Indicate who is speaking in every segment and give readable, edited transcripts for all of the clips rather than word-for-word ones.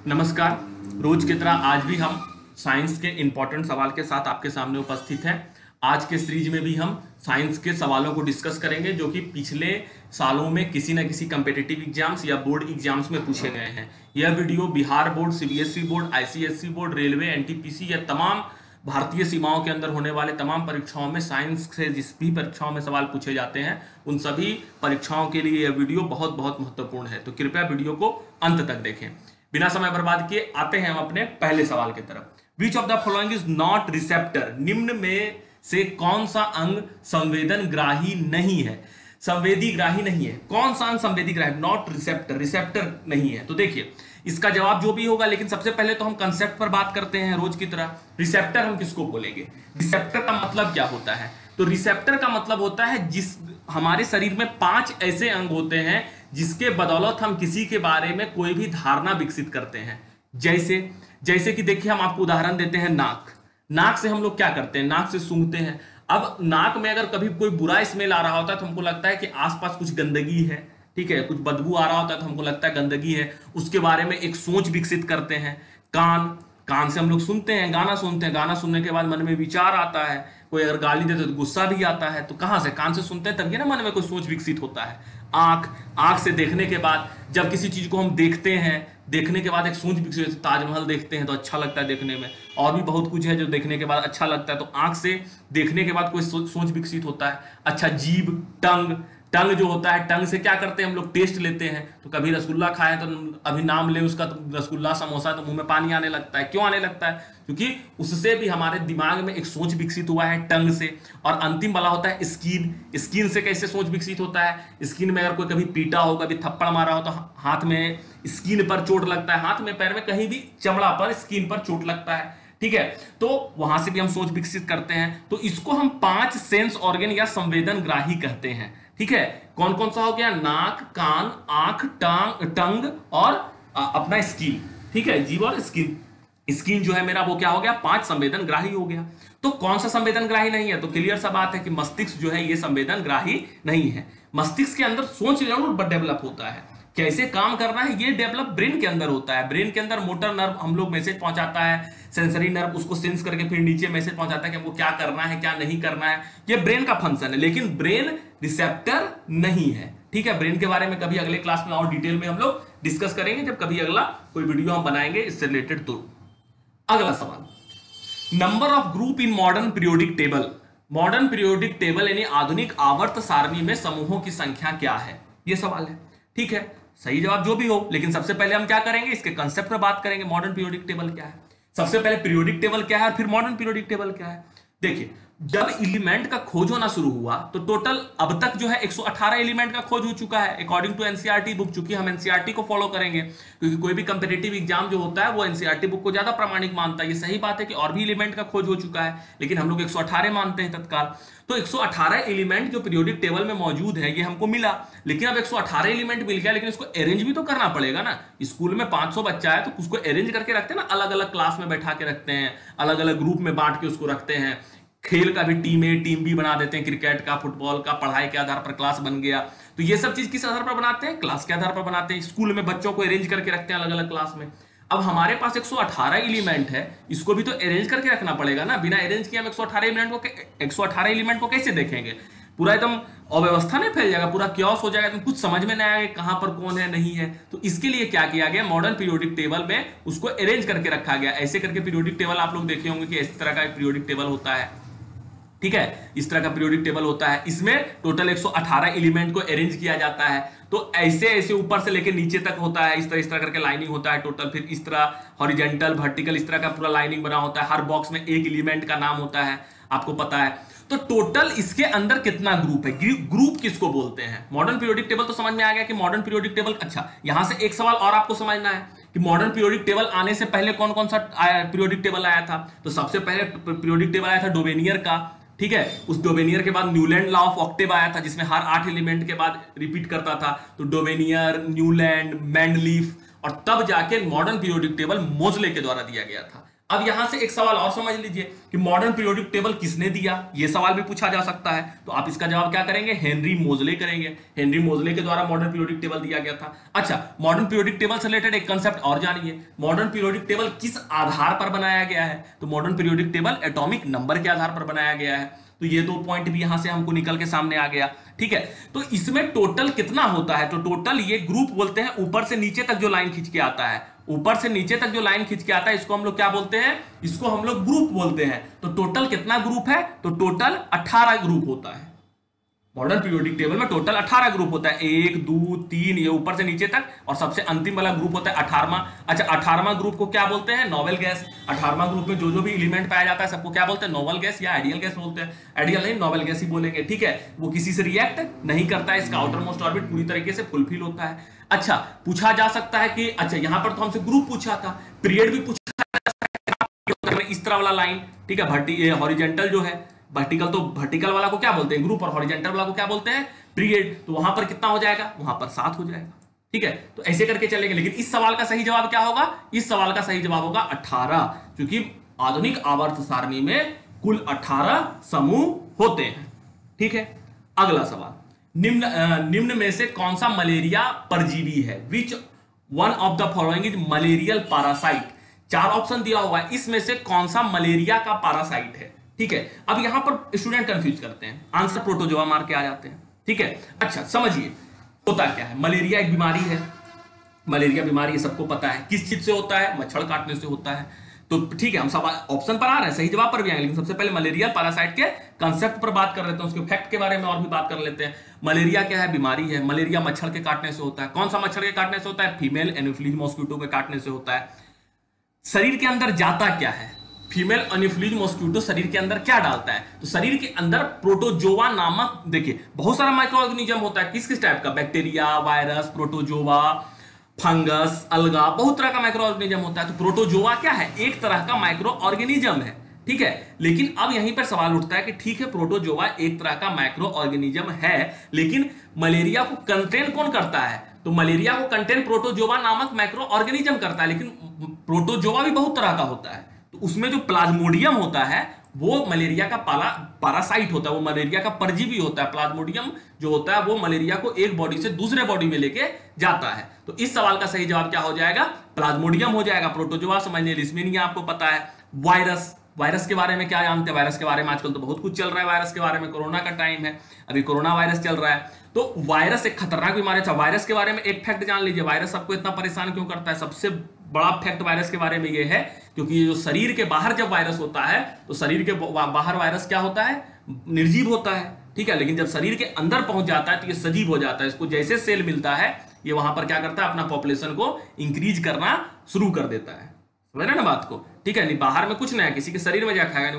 Speaker 1: नमस्कार। रोज की तरह आज भी हम साइंस के इंपॉर्टेंट सवाल के साथ आपके सामने उपस्थित हैं। आज के सीरीज में भी हम साइंस के सवालों को डिस्कस करेंगे जो कि पिछले सालों में किसी न किसी कम्पिटिटिव एग्जाम्स या बोर्ड एग्जाम्स में पूछे गए हैं। यह video Bihar board, CBSE board, ICSE board, railway, NTPC या तमाम भारतीय सीमाओं के अंदर होने वाले तमाम परीक्षाओं में साइंस से जिस भी परीक्षाओं में सवाल पूछे जाते हैं उन सभी परीक्षाओं के लिए यह वीडियो बहुत बहुत महत्वपूर्ण है। तो कृपया वीडियो को अंत तक देखें। बिना समय बर्बाद किए आते हैं हम अपने पहले सवाल की तरफ। Which of the following is not receptor? निम्न में से कौन सा अंग संवेदन ग्राही नहीं है? संवेदी ग्राही नहीं है। कौन सा अंग संवेदी ग्राही? नॉट रिसेप्टर, रिसेप्टर नहीं है। तो देखिए इसका जवाब जो भी होगा, लेकिन सबसे पहले तो हम कंसेप्ट पर बात करते हैं रोज की तरह। रिसेप्टर हम किसको बोलेंगे? रिसेप्टर का मतलब क्या होता है? तो रिसेप्टर का मतलब होता है जिस हमारे शरीर में 5 ऐसे अंग होते हैं जिसके बदौलत हम किसी के बारे में कोई भी धारणा विकसित करते हैं। जैसे जैसे कि देखिए हम आपको उदाहरण देते हैं। नाक से हम लोग क्या करते हैं? नाक से सूंघते हैं। अब नाक में अगर कभी कोई बुरा स्मेल आ रहा होता है तो हमको लगता है कि आसपास कुछ गंदगी है, ठीक है, कुछ बदबू आ रहा होता है तो हमको लगता है गंदगी है, उसके बारे में एक सोच विकसित करते हैं। कान से हम लोग सुनते हैं, गाना सुनते हैं, गाना सुनने के बाद मन में विचार आता है। कोई अगर गाली देते तो गुस्सा भी आता है। तो कहां से? कान से सुनते हैं, तभी ना मन में कोई सोच विकसित होता है। आंख से देखने के बाद जब किसी चीज को हम देखते हैं, देखने के बाद एक सोच विकसित होती है। ताजमहल देखते हैं तो अच्छा लगता है देखने में, और भी बहुत कुछ है जो देखने के बाद अच्छा लगता है। तो आंख से देखने के बाद कोई सोच विकसित होता है। अच्छा, जीभ, टंग जो होता है, टंग से क्या करते हैं हम लोग? टेस्ट लेते हैं। तो कभी रसगुल्ला खाए तो अभी नाम ले उसका, तो रसगुल्ला, समोसा, तो मुंह में पानी आने लगता है। क्यों आने लगता है? क्योंकि उससे भी हमारे दिमाग में एक सोच विकसित हुआ है टंग से। और अंतिम वाला होता है स्किन से कैसे सोच विकसित होता है? स्किन में अगर कोई कभी पीटा हो, कभी थप्पड़ मारा हो तो हाथ में स्किन पर चोट लगता है। हाथ में, पैर में, कहीं भी चमड़ा पर, स्किन पर चोट लगता है, ठीक है। तो वहां से भी हम सोच विकसित करते हैं। तो इसको हम 5 सेंस ऑर्गन या संवेदन ग्राही कहते हैं, ठीक है। कौन कौन सा हो गया? नाक, कान, आंख, टंग और अपना स्किन, ठीक है, जीभ और स्किन जो है मेरा वो क्या हो गया? 5 संवेदन ग्राही हो गया। तो कौन सा संवेदन ग्राही नहीं है? तो क्लियर सा बात है कि मस्तिष्क जो है ये संवेदन ग्राही नहीं है। मस्तिष्क के अंदर सोच जरूर डेवलप होता है, कैसे काम करना है ये डेवलप ब्रेन के अंदर होता है। ब्रेन के अंदर मोटर नर्व हम लोग मैसेज पहुंचाता है, सेंसरी नर्व उसको सेंस करके फिर नीचे मैसेज पहुंचाता है कि हमको क्या करना है क्या नहीं करना है। ये ब्रेन का फंक्शन है, लेकिन ब्रेन रिसेप्टर नहीं है, ठीक है। ब्रेन के बारे में कभी अगले क्लास में और डिटेल में हम लोग डिस्कस करेंगे, जब कभी अगला कोई वीडियो हम बनाएंगे इससे रिलेटेड। तो अगला सवाल, number of group in modern periodic table. Modern periodic table यानी आधुनिक आवर्त सारणी में समूहों की संख्या क्या है? ये सवाल है, ठीक है। सही जवाब जो भी हो, लेकिन सबसे पहले हम क्या करेंगे? इसके कंसेप्ट पर बात करेंगे। मॉडर्न पीरियोडिक टेबल क्या है? सबसे पहले पीरियोडिक टेबल क्या है और फिर मॉडर्न पीरियोडिक टेबल क्या है। देखिए, जब एलिमेंट का खोज होना शुरू हुआ तो टोटल अब तक जो है 118 एलिमेंट का खोज हो चुका है अकॉर्डिंग टू एनसीईआरटी बुक। चूंकि हम एनसीईआरटी को फॉलो करेंगे, क्योंकि कोई भी कंपिटिटिव एग्जाम जो होता है वो एनसीईआरटी बुक को ज्यादा प्रामाणिक मानता है। ये सही बात है कि और भी एलिमेंट का खोज हो चुका है, लेकिन हम लोग 118 मानते हैं तत्काल। तो 118 एलिमेंट जो पीरियोडिक टेबल में मौजूद है ये हमको मिला, लेकिन अब 118 एलिमेंट मिल गया, लेकिन इसको अरेंज भी तो करना पड़ेगा ना। स्कूल में 500 बच्चा है तो उसको अरेंज करके रखते हैं ना, अलग अलग क्लास में बैठा के रखते हैं, अलग अलग ग्रुप में बांट के उसको रखते हैं। खेल का भी टीम ए टीम बी बना देते हैं, क्रिकेट का, फुटबॉल का, पढ़ाई के आधार पर क्लास बन गया। तो ये सब चीज किस आधार पर बनाते हैं? क्लास के आधार पर बनाते हैं। स्कूल में बच्चों को अरेंज करके रखते हैं अलग अलग क्लास में। अब हमारे पास 118 एलिमेंट है, इसको भी तो अरेंज करके रखना पड़ेगा ना। बिना अरेंज किए हम 118 एलिमेंट को कैसे देखेंगे? पूरा एकदम अव्यवस्था में फैल जाएगा, पूरा क्योस हो जाएगा, तो कुछ समझ में नहीं आएगा कहां पर कौन है नहीं है। तो इसके लिए क्या किया गया? मॉडर्न पीरियोडिक टेबल में उसको अरेंज करके रखा गया। ऐसे करके पीरियोडिक टेबल आप लोग देखे होंगे कि इस तरह का पीरियोडिक टेबल होता है, ठीक है, इस तरह का पीरियोडिक टेबल होता है। इसमें टोटल 118 एलिमेंट को अरेंज किया जाता है। तो ऐसे ऐसे ऊपर से लेकर नीचे तक होता है, इस तरह करके लाइनिंग होता है टोटल। फिर इस तरह हॉरिजेंटल, वर्टिकल, इस तरह का पूरा लाइनिंग बना होता है। हर बॉक्स में एक एलिमेंट का नाम होता है, आपको पता है। तो टोटल इसके अंदर कितना ग्रुप है? ग्रुप किसको बोलते हैं? मॉडर्न पीरियोडिक टेबल तो समझ में आ गया कि मॉडर्न पीरियोडिक टेबल। अच्छा, यहां से एक सवाल और आपको समझना है कि मॉडर्न पीरियोडिक टेबल आने से पहले कौन कौन सा पीरियोडिक टेबल आया था। तो सबसे पहले पीरियोडिक टेबल आया था डोवेनियर का, ठीक है। उस डोवेनियर के बाद न्यूलैंड लॉ ऑफ ऑक्टेव आया था, जिसमें हर 8 एलिमेंट के बाद रिपीट करता था। तो डोवेनियर, न्यूलैंड, मैंडलीफ, और तब जाके मॉडर्न पीरियोडिक टेबल मोजले के द्वारा दिया गया था। अब यहां से एक सवाल और समझ लीजिए कि मॉडर्न पीरियोडिक टेबल किसने दिया, यह सवाल भी पूछा जा सकता है। तो आप इसका जवाब क्या करेंगे, हेनरी मोजले करेंगे। हेनरी मोजले के द्वारा मॉडर्न पीरियोडिक टेबल दिया गया था। अच्छा, मॉडर्न पीरियोडिक टेबल से रिलेटेड एक कंसेप्ट और जानिए, मॉडर्न पीरियोडिक टेबल किस आधार पर बनाया गया है। तो modern periodic table atomic number के आधार पर बनाया गया है। तो ये 2 पॉइंट भी यहां से हमको निकल के सामने आ गया। ठीक है, तो इसमें टोटल कितना होता है, तो टोटल ये ग्रुप बोलते हैं, ऊपर से नीचे तक जो लाइन खींच के आता है, ऊपर से नीचे तक जो लाइन खींच के आता है, इसको हम लोग क्या बोलते हैं, इसको हम लोग ग्रुप बोलते हैं। तो टोटल कितना ग्रुप है, तो टोटल 18 ग्रुप होता है। मॉडर्न पीरियोडिक टेबल में टोटल 18 ग्रुप होता है, 1 2 3, ये ऊपर से नीचे तक, और सबसे अंतिम वाला ग्रुप होता है 18वां। अच्छा, 18वां ग्रुप को क्या बोलते हैं, नोवेल गैस। 18वां ग्रुप में जो जो भी एलिमेंट पाया जाता है सबको क्या बोलते हैं, नोवेल गैस या आइडियल गैस बोलते हैं। आइडियल नहीं, नोवेल गैस ही बोलेंगे। ठीक है, वो किसी से रिएक्ट नहीं करता है, इसका आउटर मोस्ट ऑर्बिट पूरी तरीके से फुलफिल होता है। अच्छा, पूछा जा सकता है कि, अच्छा यहां पर तो हमसे ग्रुप पूछा था, पीरियड भी पूछा इस तरह वाला लाइन। ठीक है, हॉरिजेंटल जो है, वर्टिकल, तो वर्टिकल वाला को क्या बोलते हैं, ग्रुप, और हॉरिजेंटल वाला को क्या बोलते हैं, पीरियड। तो वहां पर कितना हो जाएगा, वहां पर 7 हो जाएगा। ठीक है, तो ऐसे करके चलेंगे। लेकिन इस सवाल का सही जवाब क्या होगा, इस सवाल का सही जवाब होगा 18, क्योंकि आधुनिक आवर्त सारणी में कुल 18 समूह होते हैं। ठीक है, अगला सवाल, निम्न में से कौन सा मलेरिया परजीवी है, which one of the following is malarial parasite. 4 option दिया हुआ है, इसमें से कौन सा मलेरिया का पैरासाइट है। ठीक है, अब यहां पर स्टूडेंट कंफ्यूज करते हैं, आंसर प्रोटोजोआ मार के आ जाते हैं। ठीक है, अच्छा समझिए होता क्या है, मलेरिया एक बीमारी है, मलेरिया बीमारी है, सबको पता है। किस चीज से होता है, मच्छर काटने से होता है। तो ठीक है, हम सब ऑप्शन पर आ रहे हैं, सही जवाब पर भी आएंगे, लेकिन सबसे पहले मलेरिया पैरासाइट के कंसेप्ट पर बात कर लेते हैं, उसके फैक्ट के बारे में और भी बात कर लेते हैं। मलेरिया क्या है, बीमारी है। मलेरिया मच्छर के काटने से होता है। कौन सा मच्छर के काटने से होता है, फीमेल एनोफिलीज मॉस्किटो के काटने से होता है। शरीर के अंदर जाता क्या है, फीमेल एनोफिलीज मॉस्किटो शरीर के अंदर क्या डालता है, तो शरीर के अंदर प्रोटोजोआ नामक, देखिए बहुत सारा माइक्रो ऑर्गेनिज्म होता है, किस किस टाइप का, बैक्टीरिया, वायरस, प्रोटोजोआ, फंगस, अलगा, बहुत तरह का माइक्रो ऑर्गेनिज्म होता है। तो प्रोटोजोआ क्या है, एक तरह का माइक्रो ऑर्गेनिज्म है। ठीक है, लेकिन अब यहीं पर सवाल उठता है कि ठीक है, प्रोटोजोआ एक तरह का माइक्रो ऑर्गेनिज्म है, लेकिन मलेरिया को कंटेन कौन करता है, तो मलेरिया को कंटेन प्रोटोजोआ नामक माइक्रो ऑर्गेनिज्म करता है। लेकिन प्रोटोजोआ भी बहुत तरह का होता है, तो उसमें जो प्लाज्मोडियम होता है वो मलेरिया का पैरासाइट होता है, वो मलेरिया का परजीवी होता है। प्लाज्मोडियम जो होता है वो मलेरिया को एक बॉडी से दूसरे बॉडी में लेके जाता है। तो इस सवाल का सही जवाब क्या हो जाएगा, प्लाज्मोडियम हो जाएगा। प्रोटोजोआ समझने इसमें नहीं आपको पता है। वायरस, वायरस के बारे में क्या जानते हैं, वायरस के बारे में आजकल तो बहुत कुछ चल रहा है। वायरस के बारे में, कोरोना का टाइम है, अभी कोरोना वायरस चल रहा है। तो वायरस एक खतरनाक बीमारी था। वायरस के बारे में एक फैक्ट जान लीजिए, वायरस सबको इतना परेशान क्यों करता है। सबसे बड़ा फैक्ट वायरस के बारे में यह है, क्योंकि ये जो शरीर के बाहर जब वायरस होता है, तो शरीर के बाहर वायरस क्या होता है, निर्जीव होता है। ठीक है, लेकिन जब शरीर के अंदर पहुंच जाता है तो ये सजीव हो जाता है। इसको जैसे सेल मिलता है, ये वहां पर क्या करता है, अपना पॉपुलेशन को इंक्रीज करना शुरू कर देता है। समझ रहे ना बात को। ठीक है, नहीं बाहर में कुछ नहीं है, किसी के शरीर में जा खाएगा।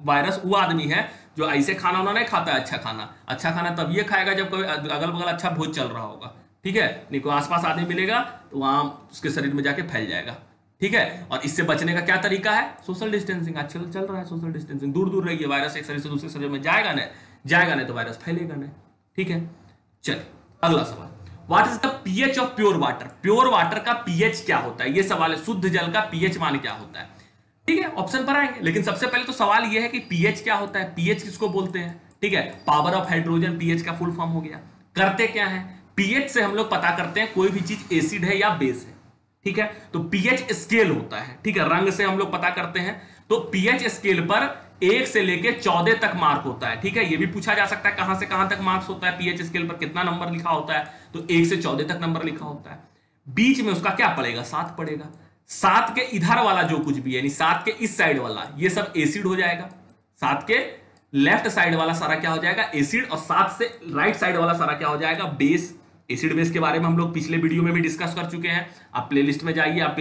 Speaker 1: वायरस वो आदमी है जो ऐसे खाना उन्होंने नहीं खाता है, अच्छा खाना तब ये खाएगा जब कोई अगल बगल अच्छा भोज चल रहा होगा। ठीक है, नहीं कोई आसपास आदमी मिलेगा तो वहां उसके शरीर में जाके फैल जाएगा। ठीक है, और इससे बचने का क्या तरीका है, सोशल डिस्टेंसिंग। आजकल चल रहा है सोशल डिस्टेंसिंग, दूर दूर रहिए, वायरस एक शरीर से दूसरे शरीर में जाएगा नहीं तो वायरस फैलेगा नहीं। ठीक है, चलिए अगला सवाल, what is the pH of pure water. Pure water का पीएच क्या होता है, ये सवाल है। शुद्ध जल का पीएच मान क्या होता है। ठीक है, ऑप्शन पर आएंगे, लेकिन सबसे पहले तो सवाल यह है कि पीएच क्या होता है, पीएच किसको बोलते हैं। ठीक है, पावर ऑफ हाइड्रोजन पीएच का फुल फॉर्म हो गया। करते क्या है, पीएच से हम लोग पता करते हैं कोई भी चीज एसिड है या बेस है। ठीक है, तो पीएच स्केल होता है। ठीक है, रंग से हम लोग पता करते हैं। तो पीएच स्केल पर 1 से लेके 14 तक मार्क होता है। ठीक है, ये भी पूछा जा सकता है कहां से कहां तक मार्क्स होता है, पीएच स्केल पर कितना नंबर लिखा होता है, तो 1 से 14 तक नंबर लिखा होता है। बीच में उसका क्या पड़ेगा, 7 पड़ेगा। 7 के इधर वाला जो कुछ भी है, यानी 7 के इस साइड वाला, ये सब एसिड हो जाएगा। 7 के लेफ्ट साइड वाला सारा क्या हो जाएगा, एसिड। और 7 से राइट साइड वाला सारा क्या हो जाएगा, बेस। एसिड बेस के बारे में हम लोग पिछले वीडियो में भी डिस्कस कर चुके हैं। आप प्लेलिस्ट में जाइए, आप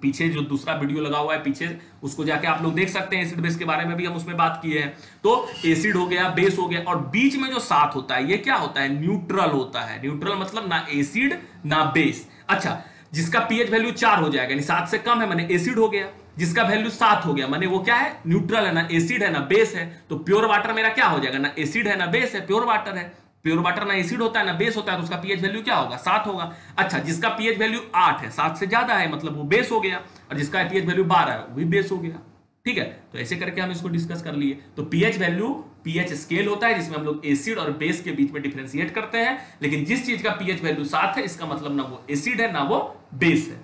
Speaker 1: पीछे जो दूसरा वीडियो लगा हुआ है पीछे, उसको जाके आप लोग देख सकते हैं। एसिड बेस के बारे में भी हम उसमें बात किए हैं। तो एसिड हो गया, बेस हो गया, और बीच में जो 7 होता है ये क्या होता है, न्यूट्रल होता है। न्यूट्रल मतलब ना एसिड ना बेस। अच्छा, जिसका पीएच वैल्यू 4 हो जाएगा, यानी 7 से कम है, माने एसिड हो गया। जिसका वैल्यू 7 हो गया, माने वो क्या है, न्यूट्रल है, ना एसिड है ना बेस है। तो प्योर वाटर मेरा क्या हो जाएगा, ना एसिड है ना बेस है, प्योर वाटर है। प्योर वाटर ना एसिड होता है ना बेस होता है, तो उसका पीएच वैल्यू क्या होगा? 7 होगा। अच्छा, जिसका पीएच वैल्यू 8 है, 7 से ज्यादा है, मतलब वो बेस हो गया, और जिसका पीएच वैल्यू 12 है वो भी बेस हो गया। ठीक है, तो ऐसे करके हम इसको डिस्कस कर लिए। तो पीएच वैल्यू पीएच स्केल होता है जिसमें हम लोग एसिड और बेस के बीच में डिफरेंशिएट करते हैं, लेकिन जिस चीज का पीएच वैल्यू 7 है, इसका मतलब ना वो एसिड है ना वो बेस है।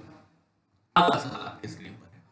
Speaker 1: अगला सवाल आपके स्क्रीन पर है,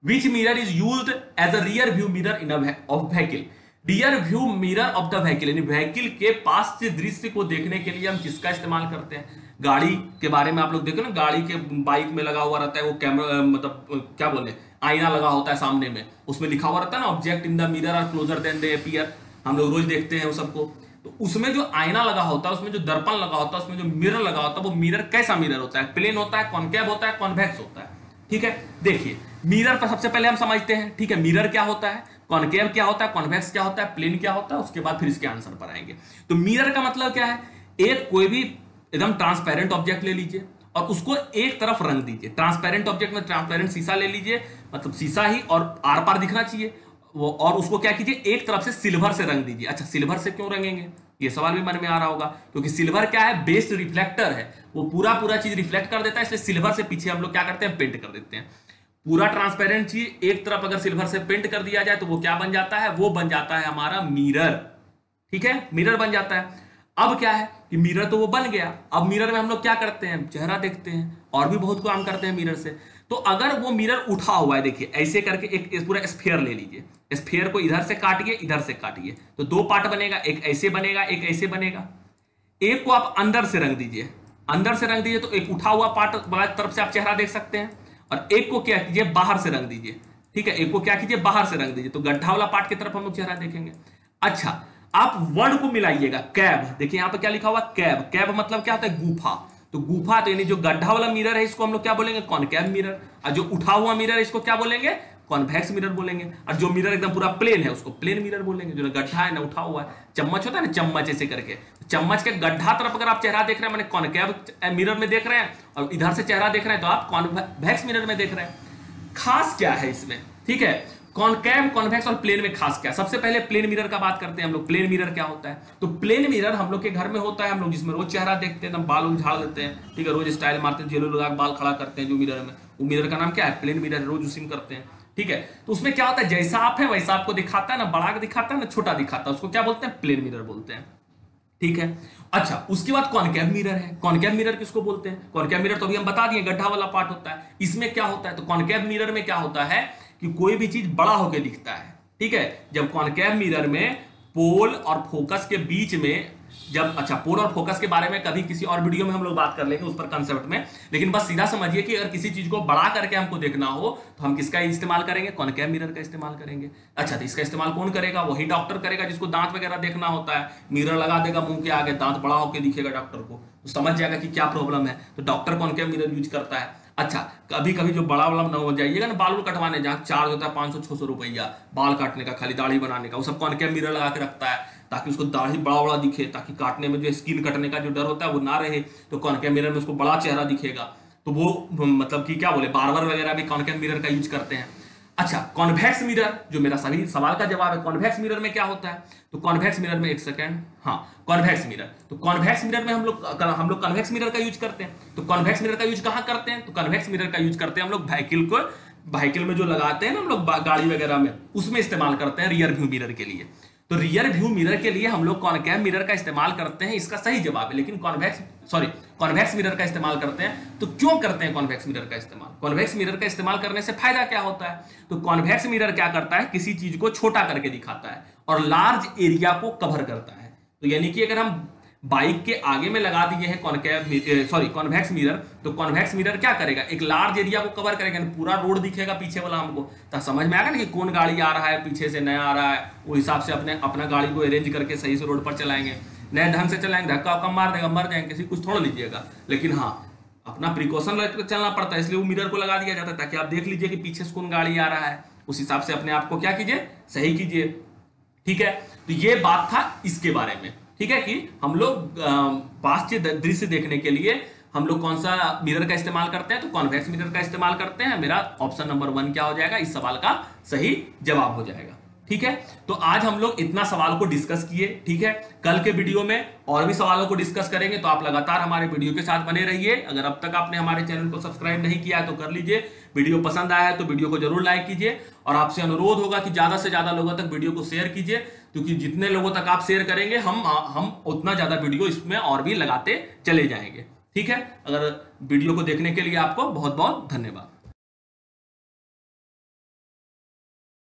Speaker 1: which mirror is used as a rear view mirror in of vehicle? Rear view mirror of the vehicle, यानी व्हीकल के पास से दृश्य को देखने के लिए हम किसका इस्तेमाल करते हैं? गाड़ी के बारे में आप लोग देखो ना, गाड़ी के बाइक में लगा हुआ रहता है वो कैमरा, मतलब क्या बोले, आईना लगा होता है सामने में, उसमें लिखा हुआ रहता है ना, object in the mirror are closer than they appear. हम लोग रोज देखते हैं वो सबको। तो उसमें जो आईना लगा होता है, उसमें जो दर्पण लगा होता है, उसमें जो मिरर लगा होता है, वो मिरर कैसा मिरर होता है? प्लेन होता है, कॉनकेव होता है, कॉन्वेक्स होता है? ठीक है, देखिए मिरर पर सबसे पहले हम समझते हैं। ठीक है, मिरर क्या होता है, कॉनकेव क्या होता है, कॉन्वेक्स क्या होता है, प्लेन क्या होता है, उसके बाद फिर इसके आंसर पर आएंगे। तो मिरर का मतलब क्या है? एक कोई भी एकदम ट्रांसपेरेंट ऑब्जेक्ट ले लीजिए और उसको एक तरफ रंग दीजिए। ट्रांसपेरेंट ऑब्जेक्ट में ट्रांसपेरेंट शीशा ले लीजिए, मतलब शीशा ही और आर पार दिखना चाहिए वो, और उसको क्या कीजिए, एक तरफ से सिल्वर से रंग दीजिए। अच्छा, सिल्वर से क्यों रंगेंगे? ये सवाल भी मन में आ रहा होगा, क्योंकि सिल्वर क्या है, बेस्ड रिफ्लेक्टर है, वो पूरा पूरा चीज रिफ्लेक्ट कर देता है, इसलिए सिल्वर से पीछे हम लोग क्या करते हैं, पेंट कर देते हैं। पूरा ट्रांसपेरेंट चीज एक तरफ अगर सिल्वर से पेंट कर दिया जाए तो वो क्या बन जाता है? वो बन जाता है हमारा मिरर। ठीक है, मिरर बन जाता है। अब क्या है कि मिरर तो वो बन गया, अब मिरर में हम लोग क्या करते हैं, चेहरा देखते हैं, और भी बहुत काम करते हैं मिरर से। तो अगर वो मिरर उठा हुआ है, देखिए ऐसे करके एक पूरा स्फीयर ले लीजिए, स्फीयर को इधर से काटिए, इधर से काटिए, तो दो पार्ट बनेगा, एक ऐसे बनेगा, एक ऐसे बनेगा। एक को आप अंदर से रंग दीजिए, अंदर से रंग दीजिए, तो एक उठा हुआ पार्ट तरफ से आप चेहरा देख सकते हैं, और एक को क्या कीजिए, बाहर से रंग दीजिए। ठीक है, एक को क्या कीजिए, बाहर से रंग दीजिए, तो गड्ढा वाला पार्ट की तरफ हम लोग चेहरा देखेंगे। अच्छा, आप वर्ड को मिलाइएगा, कैब। देखिए यहां पर क्या लिखा हुआ, कैब। कैब मतलब क्या होता है, गुफा। तो गुफा, तो यानी जो गड्ढा वाला मिरर है इसको हम लोग क्या बोलेंगे, कॉनकेव मिरर, और जो उठा हुआ मिरर है इसको क्या बोलेंगे, कॉन्वेक्स मिरर बोलेंगे, और जो मिरर एकदम पूरा प्लेन है उसको प्लेन मिरर बोलेंगे। जो ना गड्ढा है ना उठा हुआ है, चम्मच होता है ना, चम्मच ऐसे करके, चम्मच के गड्ढा तरफ अगर आप चेहरा देख रहे हैं, मैंने कॉनकेव मिरर में देख रहे हैं, और इधर से चेहरा देख रहे हैं तो आप कॉन्वेक्स मिरर में देख रहे हैं। खास क्या है इसमें? ठीक है, कॉनकेव, कॉन्वेक्स और प्लेन में खास क्या? सबसे पहले प्लेन मिरर का बात करते हैं हम लोग। प्लेन मिरर क्या होता है? तो प्लेन मिरर हम लोग के घर में होता है, हम लोग जिसमें रोज चेहरा देखते हैं, बाल झाड़ लेते हैं, ठीक है, रोज स्टाइल मारते हैं, जेलो लगा बाल खड़ा करते हैं जो मिरर में, वो मिरर का नाम क्या है, प्लेन मिरर, रोज उसी में करते हैं। ठीक है, तो उसमें क्या होता है, जैसा आप है वैसा आपको दिखाता है ना, बड़ा दिखाता है ना छोटा दिखाता है, उसको क्या बोलते हैं, प्लेन मिरर बोलते हैं। ठीक है, अच्छा उसके बाद कॉनकेव मिरर है। कॉनकेव मिरर किसको बोलते हैं? कॉनकेव मिरर तो अभी हम बता दिए, गड्ढा वाला पार्ट होता है। इसमें क्या होता है, तो कॉनकेव मिरर में क्या होता है कि कोई भी चीज बड़ा होकर दिखता है। ठीक है, जब कॉनकेव मिरर में पोल और फोकस के बीच में जब, अच्छा पोल और फोकस के बारे में कभी किसी और वीडियो में हम लोग बात कर लेंगे उस पर कंसेप्ट में, लेकिन बस सीधा समझिए कि अगर किसी चीज को बड़ा करके हमको देखना हो तो हम किसका इस्तेमाल करेंगे, कॉनकेव मिरर का इस्तेमाल करेंगे। अच्छा, तो इसका इस्तेमाल कौन करेगा? वही डॉक्टर करेगा जिसको दांत वगैरह देखना होता है, मिरर लगा देगा मुंह के आगे, दांत बड़ा होकर दिखेगा डॉक्टर को, तो समझ जाएगा कि क्या प्रॉब्लम है, तो डॉक्टर कॉनकेव मिरर यूज करता है। अच्छा, कभी कभी जो बड़ा वाला हो जाइएगा ना, बाल कटवाने, जहाँ चार्ज होता है 500-600 रुपया बाल काटने का, खाली दाढ़ी बनाने का, वो सब कॉनकेव मिरर लगा के रखता है ताकि उसको दाढ़ी बड़ा बड़ा दिखे, ताकि काटने में जो स्किन कटने का जो डर होता है वो ना रहे, तो कॉनकेव मिरर में उसको बड़ा चेहरा दिखेगा। तो वो मतलब कि क्या बोले, बार्बर वगैरह भी कॉनकेव मिरर का यूज करते हैं। अच्छा, कॉन्वेक्स मिरर, जो मेरा सभी सवाल का जवाब है, कॉन्वेक्स मिरर में क्या होता है? तो कॉन्वेक्स मिरर में, एक सेकंड, हाँ कॉन्वेक्स मिरर, तो कॉन्वेक्स मिरर में हम लोग कॉन्वेक्स मिरर का यूज करते हैं। तो कॉन्वेक्स मिरर का यूज कहां करते हैं? तो कॉन्वेक्स मिरर का यूज करते हैं हम लोग व्हीकल में जो लगाते हैं ना हम लोग गाड़ी वगैरह में, उसमें इस्तेमाल करते हैं रियर व्यू मिरर के लिए। तो रियर व्यू मिरर के लिए हम लोग कॉनकेव मिरर का इस्तेमाल करते हैं, इसका सही जवाब है, लेकिन कॉन्वेक्स मिरर का इस्तेमाल करते हैं। तो क्यों करते हैं कॉन्वेक्स मिरर का इस्तेमाल? कॉन्वेक्स मिरर का इस्तेमाल करने से फायदा क्या होता है? तो कॉन्वेक्स मिरर क्या करता है, किसी चीज को छोटा करके दिखाता है और लार्ज एरिया को कवर करता है। तो यानी कि अगर हम बाइक के आगे में लगा दिए हैं कॉन्वेक्स मिरर, तो कॉन्वेक्स मिरर क्या करेगा, एक लार्ज एरिया को कवर करेगा, पूरा रोड दिखेगा पीछे वाला हमको, तो समझ में आएगा ना कि कौन गाड़ी आ रहा है, पीछे से नया आ रहा है, वो हिसाब से अपना गाड़ी को अरेंज करके सही से रोड पर चलाएंगे। नए ढंग से चलाएंगे, धक्का वक्का मार देगा, मर जाएंगे, किसी कुछ थोड़ा लीजिएगा, लेकिन हाँ अपना प्रिकॉशन लेकर चलना पड़ता है, इसलिए वो मिरर को लगा दिया जाता है ताकि आप देख लीजिए कि पीछे से कौन गाड़ी आ रहा है, उस हिसाब से अपने आप को क्या कीजिए, सही कीजिए। ठीक है, तो ये बात था इसके बारे में। ठीक है, कि हम लोग पास से दृश्य देखने के लिए हम लोग कौन सा मिरर का इस्तेमाल करते हैं? तो कॉन्वेक्स मिरर का इस्तेमाल करते हैं। मेरा ऑप्शन नंबर 1 क्या हो जाएगा, इस सवाल का सही जवाब हो जाएगा। ठीक है, तो आज हम लोग इतना सवाल को डिस्कस किए। ठीक है, कल के वीडियो में और भी सवालों को डिस्कस करेंगे, तो आप लगातार हमारे वीडियो के साथ बने रहिए। अगर अब तक आपने हमारे चैनल को सब्सक्राइब नहीं किया है तो कर लीजिए। वीडियो पसंद आया है तो वीडियो को जरूर लाइक कीजिए, और आपसे अनुरोध होगा कि ज्यादा से ज्यादा लोगों तक वीडियो को शेयर कीजिए, क्योंकि जितने लोगों तक आप शेयर करेंगे हम उतना ज्यादा वीडियो इसमें और भी लगाते चले जाएंगे। ठीक है, अगर वीडियो को देखने के लिए आपको बहुत बहुत धन्यवाद।